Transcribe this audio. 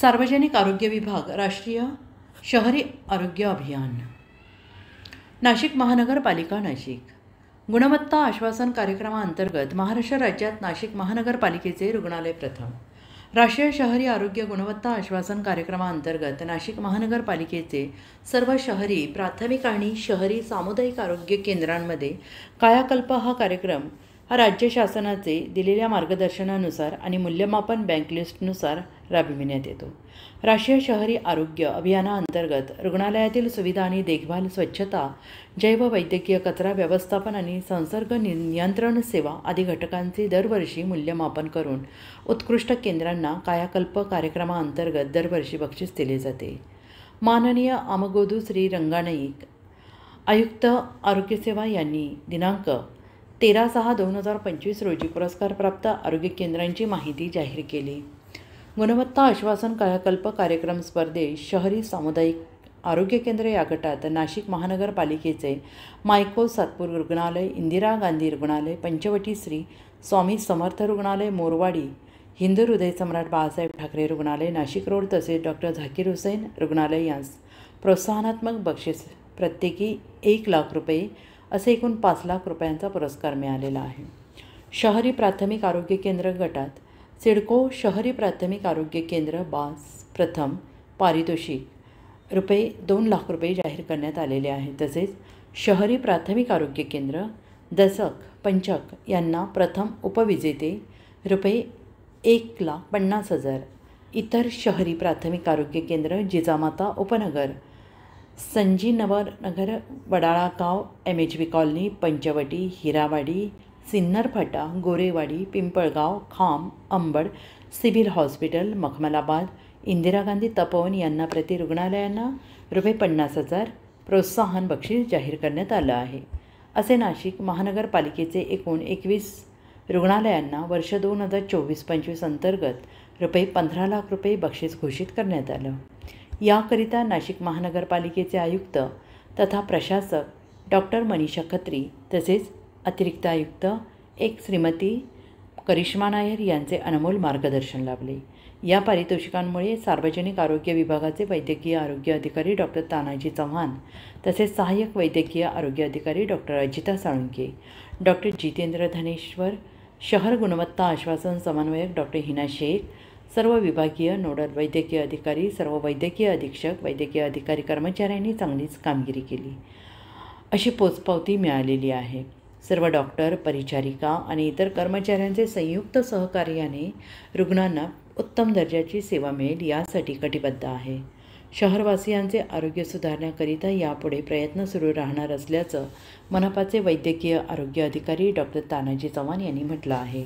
सार्वजनिक आरोग्य विभाग राष्ट्रीय शहरी आरोग्य अभियान नाशिक महानगरपालिका नाशिक गुणवत्ता आश्वासन कार्यक्रमाअंतर्गत महाराष्ट्र राज्यात नाशिक महानगरपालिकेचे रुग्णालय प्रथम राष्ट्रीय शहरी आरोग्य गुणवत्ता आश्वासन कार्यक्रमाअंतर्गत नाशिक महानगरपालिकेचे सर्व शहरी प्राथमिक आणि शहरी सामुदायिक आरोग्य केंद्रांमध्ये कायाकल्प हा कार्यक्रम राज्य शासनाचे दिलेल्या मार्गदर्शनानुसार आणि मूल्यमापन बँकलिस्टनुसार राबविण्यात येतो। राष्ट्रीय शहरी आरोग्य अभियानाअंतर्गत रुग्णालयातील सुविधा आणि देखभाल, स्वच्छता, जैववैद्यकीय कचरा व्यवस्थापन आणि संसर्ग नियंत्रण सेवा आदी घटकांचे दरवर्षी मूल्यमापन करून उत्कृष्ट केंद्रांना कायाकल्प कार्यक्रमाअंतर्गत दरवर्षी बक्षीस दिले जाते। माननीय आमगोदू श्री रंगानाईक आयुक्त आरोग्यसेवा यांनी दिनांक 13/6/2025 रोजी पुरस्कारप्राप्त आरोग्य केंद्रांची माहिती जाहीर केली। गुणवत्ता आश्वासन कायाकल्प कार्यक्रम स्पर्धेत शहरी सामुदायिक आरोग्य केंद्र या गटात नाशिक महानगरपालिकेचे मायको सातपूर रुग्णालय, इंदिरा गांधी रुग्णालय, पंचवटी श्री स्वामी समर्थ रुग्णालय, मोरवाडी हिंदू हृदय सम्राट बाळासाहेब ठाकरे रुग्णालय, नाशिक रोड तसेच डॉक्टर झाकीर हुसैन रुग्णालय यांस प्रोत्साहनात्मक बक्षीस प्रत्येकी 1 लाख रुपये असे एकूण 5 लाख रुपयांचा पुरस्कार मिळालेला आहे। शहरी प्राथमिक आरोग्य केंद्र गटात सिडको शहरी प्राथमिक आरोग्य केंद्र बास प्रथम पारितोषिक ₹2 लाख जाहीर करण्यात आलेले आहे। तसेच शहरी प्राथमिक आरोग्य केंद्र दसक पंचक यांना प्रथम उपविजेते ₹1,50,000, इतर शहरी प्राथमिक आरोग्य केंद्र जिजामाता उपनगर, संजीनगर, वडाळा गाव, MHB कॉलनी, पंचवटी, हिरावाडी, सिन्नर फाटा, गोरेवाडी, पिंपळगाव, खाम, अंबड, सिव्हिल हॉस्पिटल, मखमलाबाद, इंदिरा गांधी तपोवन यांना प्रति रुग्णालयांना ₹50,000 प्रोत्साहन बक्षीस जाहीर करण्यात आलं आहे। असे नाशिक महानगरपालिकेचे एकूण 21 रुग्णालयांना वर्ष 2024-25 अंतर्गत ₹15 लाख बक्षीस घोषित करण्यात आलं। याकरिता नाशिक महानगरपालिकेचे आयुक्त तथा प्रशासक डॉक्टर मनीषा खत्री तसेच अतिरिक्त आयुक्त श्रीमती करिश्मा नायर यांचे अनमोल मार्गदर्शन लाभले। या पारितोषिकांमुळे सार्वजनिक आरोग्य विभागाचे वैद्यकीय आरोग्य अधिकारी डॉक्टर तानाजी चव्हाण तसेच सहाय्यक वैद्यकीय आरोग्य अधिकारी डॉक्टर अजिता साळुंके, डॉक्टर जितेंद्र धनेश्वर, शहर गुणवत्ता आश्वासन समन्वयक डॉक्टर हिना शेख, सर्व विभागीय नोडल वैद्यकीय अधिकारी, सर्व वैद्यकीय अधीक्षक, वैद्यकीय अधिकारी कर्मचाऱ्यांनी चांगलीच कामगिरी केली अशी पोचपावती मिळालेली आहे। सर्व डॉक्टर, परिचारिका आणि इतर कर्मचाऱ्यांचे संयुक्त सहकार्याने रुग्णांना उत्तम दर्जाची सेवा मिळेल यासाठी कटिबद्ध आहे। शहरवासियांचे आरोग्य सुधारण्याकरिता यापुढे प्रयत्न सुरू राहणार असल्याचं मनपाचे वैद्यकीय आरोग्य अधिकारी डॉक्टर तानाजी चव्हाण यांनी म्हटलं आहे।